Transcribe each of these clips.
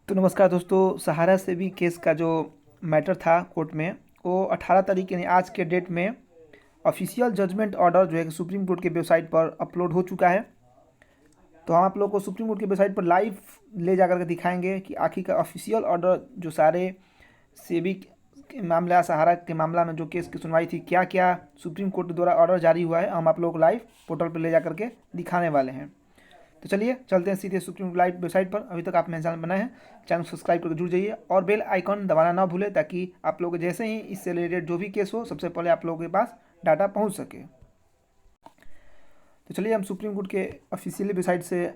तो नमस्कार दोस्तों, सहारा से भी केस का जो मैटर था कोर्ट में, वो 18 तारीख यानी आज के डेट में ऑफिशियल जजमेंट ऑर्डर जो है कि सुप्रीम कोर्ट के वेबसाइट पर अपलोड हो चुका है। तो हम आप लोग को सुप्रीम कोर्ट की वेबसाइट पर लाइव ले जा करके दिखाएंगे कि आखिर का ऑफिशियल ऑर्डर जो सारे सेबी के मामला, सहारा के मामला में जो केस की सुनवाई थी, क्या क्या सुप्रीम कोर्ट द्वारा ऑर्डर जारी हुआ है, हम आप लोग को लाइव पोर्टल पर ले जा करके दिखाने वाले हैं। तो चलिए चलते हैं सीधे सुप्रीम लाइव वेबसाइट पर। अभी तक आपने चैनल बनाए हैं, चैनल सब्सक्राइब करके जुड़ जाइए और बेल आइकॉन दबाना ना भूलें, ताकि आप लोग जैसे ही इससे रिलेटेड जो भी केस हो, सबसे पहले आप लोगों के पास डाटा पहुंच सके। तो चलिए हम सुप्रीम कोर्ट के ऑफिशियल वेबसाइट से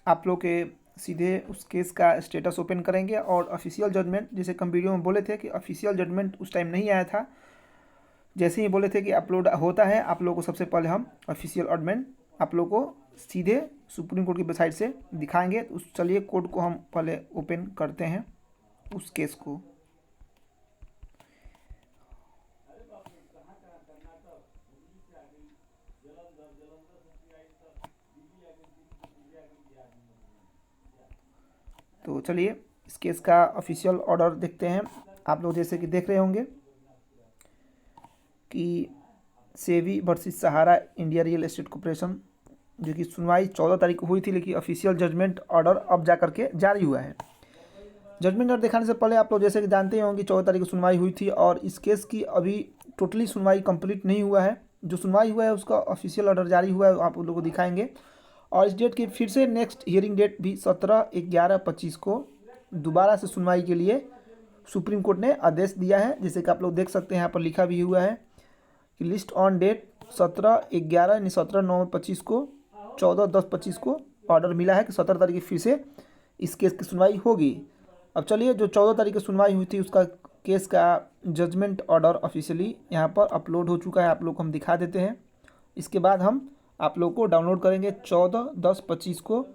आप लोग के सीधे उस केस का स्टेटस ओपन करेंगे और ऑफिशियल जजमेंट, जैसे हम वीडियो में बोले थे कि ऑफिशियल जजमेंट उस टाइम नहीं आया था, जैसे ही बोले थे कि अपलोड होता है, आप लोगों को सबसे पहले हम ऑफिशियल ऑर्डमेंट आप लोगों को सीधे सुप्रीम कोर्ट की वेबसाइट से दिखाएंगे। तो चलिए कोर्ट को हम पहले ओपन करते हैं उस केस को। तो चलिए इस केस का ऑफिशियल ऑर्डर देखते हैं। आप लोग जैसे कि देख रहे होंगे कि सेबी वर्सेस सहारा इंडिया रियल एस्टेट कॉर्पोरेशन, जो कि सुनवाई 14 तारीख को हुई थी, लेकिन ऑफिशियल जजमेंट ऑर्डर अब जा करके जारी हुआ है। जजमेंट ऑर्डर दिखाने से पहले आप लोग जैसे कि जानते ही होंगे 14 तारीख को सुनवाई हुई थी और इस केस की अभी टोटली सुनवाई कंप्लीट नहीं हुआ है। जो सुनवाई हुआ है उसका ऑफिशियल ऑर्डर जारी हुआ है, आप लोगों को दिखाएंगे। और इस डेट की फिर से नेक्स्ट हियरिंग डेट भी 17/11/25 को दोबारा से सुनवाई के लिए सुप्रीम कोर्ट ने आदेश दिया है। जैसे कि आप लोग देख सकते हैं, यहाँ पर लिखा भी हुआ है कि लिस्ट ऑन डेट 17/11 यानी 17/9/25 को 14/10/25 को ऑर्डर मिला है कि 17 तारीख की फिर से इस केस की सुनवाई होगी। अब चलिए, जो 14 तारीख की सुनवाई हुई थी उसका केस का जजमेंट ऑर्डर ऑफिशियली यहाँ पर अपलोड हो चुका है, आप लोग को हम दिखा देते हैं। इसके बाद हम आप लोग को डाउनलोड करेंगे। 14/10/25 को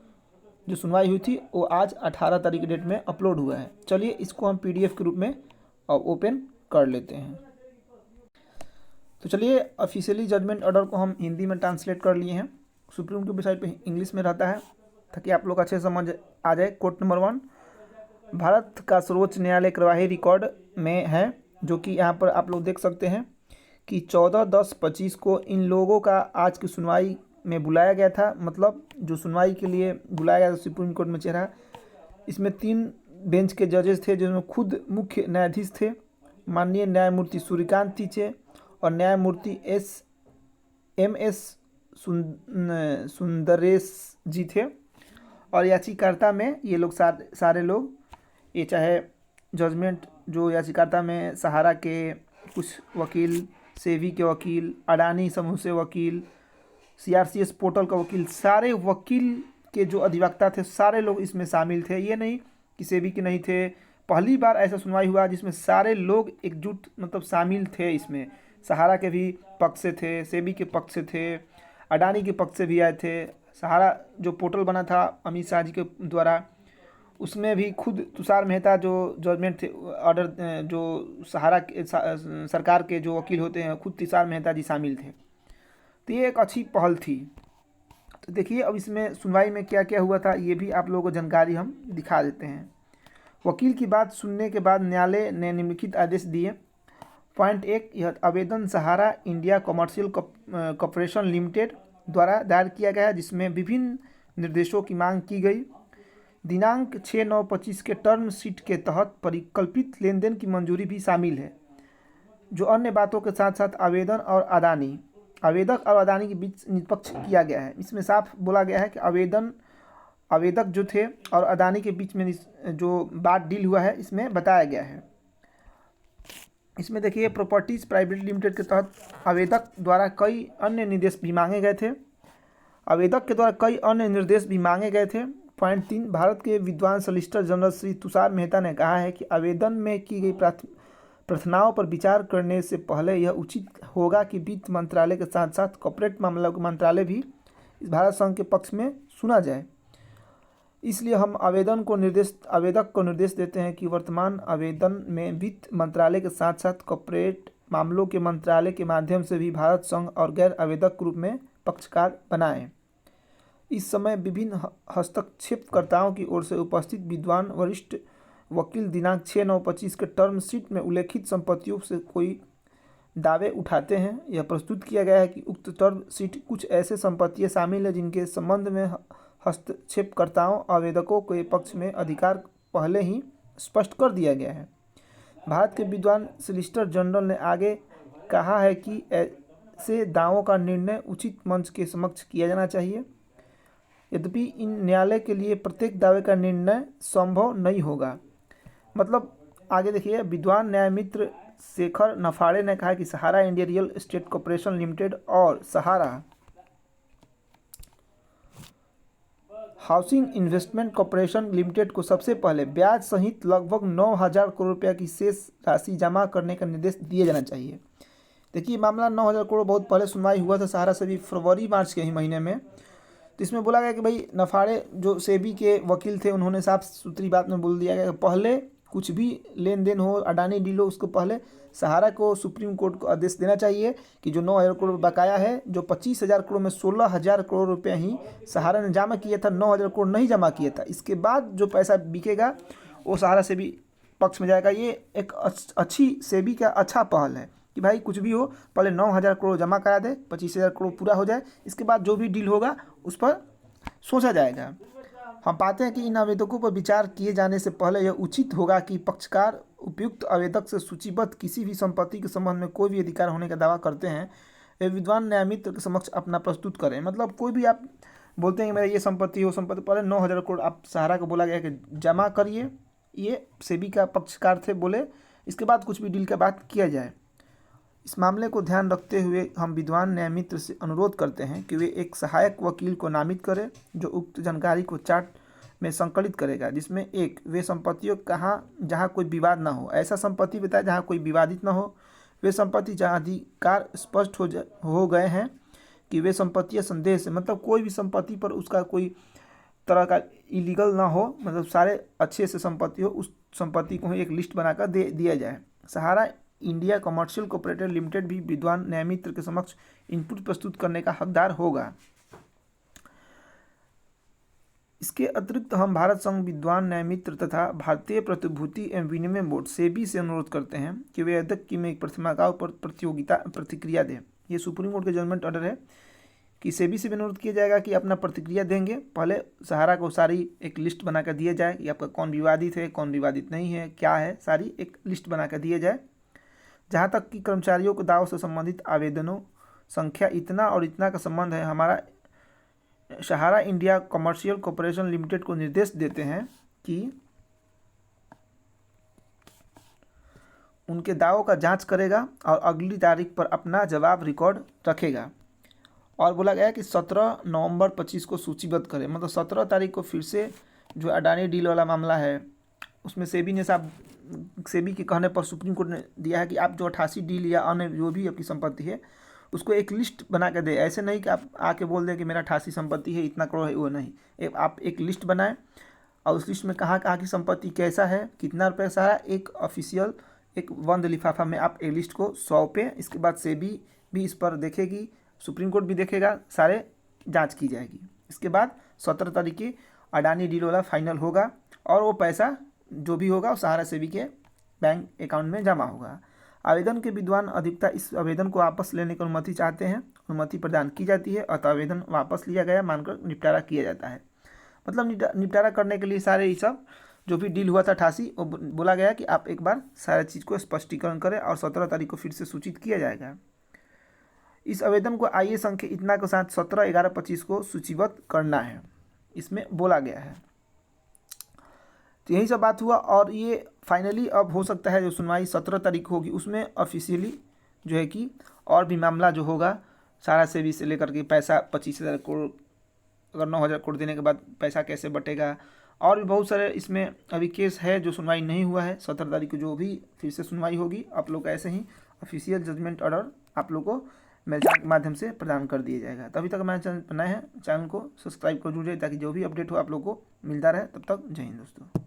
जो सुनवाई हुई थी वो आज 18 तारीख की डेट में अपलोड हुआ है। चलिए इसको हम PDF के रूप में ओपन कर लेते हैं। तो चलिए ऑफिशियली जजमेंट ऑर्डर को हम हिंदी में ट्रांसलेट कर लिए हैं। सुप्रीम कोर्ट की वेबसाइट पे इंग्लिश में रहता है ताकि आप लोग अच्छे समझ आ जाए। कोर्ट नंबर 1 भारत का सर्वोच्च न्यायालय कार्यवाही रिकॉर्ड में है, जो कि यहाँ पर आप लोग देख सकते हैं कि 14/10/25 को इन लोगों का आज की सुनवाई में बुलाया गया था। मतलब जो सुनवाई के लिए बुलाया गया था सुप्रीम कोर्ट में चेहरा, इसमें 3 बेंच के जजेस थे, जिसमें खुद मुख्य न्यायाधीश थे माननीय न्यायमूर्ति सूर्यकांत टीचे और न्यायमूर्ति MS सुंदरेश जी थे। और याचिकाकर्ता में ये लोग सारे लोग, ये चाहे जजमेंट जो याचिकाकर्ता में सहारा के कुछ वकील, सेबी के वकील, अडानी समूह से वकील, CRCS पोर्टल का वकील, सारे वकील के जो अधिवक्ता थे सारे लोग इसमें शामिल थे। ये नहीं कि सेबी के नहीं थे। पहली बार ऐसा सुनवाई हुआ जिसमें सारे लोग एकजुट मतलब शामिल थे इसमें। सहारा के भी पक्ष से थे, सेबी के पक्ष से थे, अडानी के पक्ष से भी आए थे। सहारा जो पोर्टल बना था अमित शाह जी के द्वारा, उसमें भी खुद तुषार मेहता जो जजमेंट थे ऑर्डर, जो सहारा सरकार के जो वकील होते हैं, खुद तुषार मेहता जी शामिल थे। तो ये एक अच्छी पहल थी। तो देखिए अब इसमें सुनवाई में क्या क्या हुआ था, ये भी आप लोगों को जानकारी हम दिखा देते हैं। वकील की बात सुनने के बाद न्यायालय ने निम्नलिखित आदेश दिए। पॉइंट 1, यह आवेदन सहारा इंडिया कॉमर्शियल कॉर्पोरेशन लिमिटेड द्वारा दायर किया गया है, जिसमें विभिन्न निर्देशों की मांग की गई। दिनांक 6/9/25 के टर्म शीट के तहत परिकल्पित लेन देन की मंजूरी भी शामिल है। जो अन्य बातों के साथ साथ आवेदक और अदानी के बीच निष्पक्ष किया गया है। इसमें साफ बोला गया है कि आवेदक जो थे और अदानी के बीच में जो बात डील हुआ है, इसमें बताया गया है। इसमें देखिए प्रॉपर्टीज़ प्राइवेट लिमिटेड के तहत आवेदक द्वारा कई अन्य निर्देश भी मांगे गए थे। पॉइंट 3, भारत के विद्वान सॉलिसिटर जनरल श्री तुषार मेहता ने कहा है कि आवेदन में की गई प्रार्थनाओं पर विचार करने से पहले यह उचित होगा कि वित्त मंत्रालय के साथ साथ कॉर्पोरेट मामलों का मंत्रालय भी इस भारत संघ के पक्ष में सुना जाए। इसलिए हम आवेदक को निर्देश देते हैं कि वर्तमान आवेदन में वित्त मंत्रालय के साथ साथ कॉर्पोरेट मामलों के मंत्रालय के माध्यम से भी भारत संघ और गैर आवेदक के रूप में पक्षकार बनाएं। इस समय विभिन्न हस्तक्षेपकर्ताओं की ओर से उपस्थित विद्वान वरिष्ठ वकील दिनांक 6/9/25 के टर्म शीट में उल्लेखित संपत्तियों से कोई दावे उठाते हैं। यह प्रस्तुत किया गया है कि उक्त टर्म शीट कुछ ऐसे संपत्तियां शामिल हैं जिनके संबंध में हस्तक्षेपकर्ताओं आवेदकों के पक्ष में अधिकार पहले ही स्पष्ट कर दिया गया है। भारत के विद्वान सॉलिसिटर जनरल ने आगे कहा है कि ऐसे दावों का निर्णय उचित मंच के समक्ष किया जाना चाहिए। यद्यपि इन न्यायालय के लिए प्रत्येक दावे का निर्णय संभव नहीं होगा। मतलब आगे देखिए, विद्वान न्यायमित्र शेखर नफाड़े ने कहा कि Sahara India real estate corporation limited और Sahara housing investment corporation limited को सबसे पहले ब्याज सहित लगभग 9,000 करोड़ रुपया की शेष राशि जमा करने का निर्देश दिया जाना चाहिए। देखिए, मामला 9,000 करोड़ बहुत पहले सुनवाई हुआ था सहारा से भी फरवरी मार्च के ही महीने में। तो इसमें बोला गया कि भाई नफाड़े जो सेबी के वकील थे उन्होंने साफ सुथरी बात में बोल दिया गया कि पहले कुछ भी लेन देन हो, अडानी डील हो, उसको पहले सहारा को सुप्रीम कोर्ट को आदेश देना चाहिए कि जो 9,000 करोड़ बकाया है, जो 25,000 करोड़ में 16,000 करोड़ रुपये ही सहारा ने जमा किया था, 9,000 करोड़ नहीं जमा किया था। इसके बाद जो पैसा बिकेगा वो सहारा से भी पक्ष में जाएगा। ये एक अच्छी सेबी का अच्छा पहल है कि भाई कुछ भी हो पहले 9,000 करोड़ जमा करा दे, 25,000 करोड़ पूरा हो जाए, इसके बाद जो भी डील होगा उस पर सोचा जाएगा। हम पाते हैं कि इन आवेदकों पर विचार किए जाने से पहले यह उचित होगा कि पक्षकार उपयुक्त आवेदक से सूचीबद्ध किसी भी संपत्ति के संबंध में कोई भी अधिकार होने का दावा करते हैं, वे विद्वान न्यायमित्र के समक्ष अपना प्रस्तुत करें। मतलब कोई भी आप बोलते हैं कि मेरा ये संपत्ति हो, संपत्ति पहले 9,000 करोड़ आप सहारा को बोला गया कि जमा करिए, ये सेबी का पक्षकार थे बोले, इसके बाद कुछ भी डील का बात किया जाए। इस मामले को ध्यान रखते हुए हम विद्वान न्यायमित्र से अनुरोध करते हैं कि वे एक सहायक वकील को नामित करें जो उक्त जानकारी को चार्ट में संकलित करेगा, जिसमें एक वे संपत्तियों कहाँ जहाँ कोई विवाद ना हो, ऐसा संपत्ति बताए जहाँ कोई विवादित ना हो, वे संपत्ति जहाँ अधिकार स्पष्ट हो गए हैं कि वे संपत्तियाँ संदेह से, मतलब कोई भी संपत्ति पर उसका कोई तरह का इलीगल ना हो, मतलब सारे अच्छे से संपत्ति हो, उस संपत्ति को ही एक लिस्ट बनाकर दे दिया जाए। सहारा इंडिया कमर्शियल कोऑपरेटिव लिमिटेड भी विद्वान न्यायमित्र के समक्ष इनपुट प्रस्तुत करने का हकदार होगा। इसके अतिरिक्त हम भारत संघ विद्वान न्यायमित्र तथा भारतीय प्रतिभूति एवं विनिमय बोर्ड सेबी से अनुरोध करते हैं कि वे आवेदक की में प्रतिमागाओं पर प्रतिक्रिया दें। ये सुप्रीम कोर्ट के जजमेंट ऑर्डर है कि सेबी से भी अनुरोध किया जाएगा कि अपना प्रतिक्रिया देंगे। पहले सहारा को सारी एक लिस्ट बनाकर दिया जाए कि आपका कौन विवादित है, कौन विवादित नहीं है, क्या है, सारी एक लिस्ट बनाकर दिया जाए। जहाँ तक कि कर्मचारियों को दावों से संबंधित आवेदनों संख्या इतना और इतना का संबंध है, हमारा सहारा इंडिया कमर्शियल कॉर्पोरेशन लिमिटेड को निर्देश देते हैं कि उनके दावों का जांच करेगा और अगली तारीख पर अपना जवाब रिकॉर्ड रखेगा। और बोला गया है कि 17 नवंबर 25 को सूचीबद्ध करें। मतलब 17 तारीख को फिर से जो अडानी डील वाला मामला है उसमें सेबी के कहने पर सुप्रीम कोर्ट ने दिया है कि आप जो 88 डील या अन्य जो भी आपकी संपत्ति है उसको एक लिस्ट बना के दे। ऐसे नहीं कि आप आके बोल दें कि मेरा 88 संपत्ति है, इतना करोड़ है, वो नहीं। आप एक लिस्ट बनाएं और उस लिस्ट में कहाँ कहाँ की संपत्ति कैसा है, कितना रुपये सारा, एक ऑफिशियल एक बंद लिफाफा में आप एक लिस्ट को सौंपें। इसके बाद सेबी भी इस पर देखेगी, सुप्रीम कोर्ट भी देखेगा, सारे जाँच की जाएगी। इसके बाद 17 तारीख की अडानी डील वाला फाइनल होगा और वो पैसा जो भी होगा वो सहारा सेबी के बैंक अकाउंट में जमा होगा। आवेदन के विद्वान अधिवक्ता इस आवेदन को वापस लेने की अनुमति चाहते हैं, अनुमति प्रदान की जाती है, अतः आवेदन वापस लिया गया मानकर निपटारा किया जाता है। मतलब निपटारा करने के लिए सारे ये सब जो भी डील हुआ था 88 वो बोला गया कि आप एक बार सारी चीज़ को स्पष्टीकरण करें और 17 तारीख को फिर से सूचित किया जाएगा। इस आवेदन को आईए संख्या इतना के साथ 17/11/25 को सूचीबद्ध करना है, इसमें बोला गया है। तो यही सब बात हुआ और ये फाइनली अब हो सकता है जो सुनवाई 17 तारीख होगी उसमें ऑफिशियली जो है कि और भी मामला जो होगा सारा सेबी से लेकर के पैसा 25,000 करोड़, अगर 9,000 करोड़ देने के बाद पैसा कैसे बटेगा, और भी बहुत सारे इसमें अभी केस है जो सुनवाई नहीं हुआ है। 17 तारीख को जो भी फिर से सुनवाई होगी आप लोग ऐसे ही ऑफिशियल जजमेंट ऑर्डर आप लोग को मेल के माध्यम से प्रदान कर दिया जाएगा। तभी तक हमारे चैनल पर नए हैं, चैनल को सब्सक्राइब कर दीजिए ताकि जो भी अपडेट हो आप लोग को मिलता रहे। तब तक जय हिंद दोस्तों।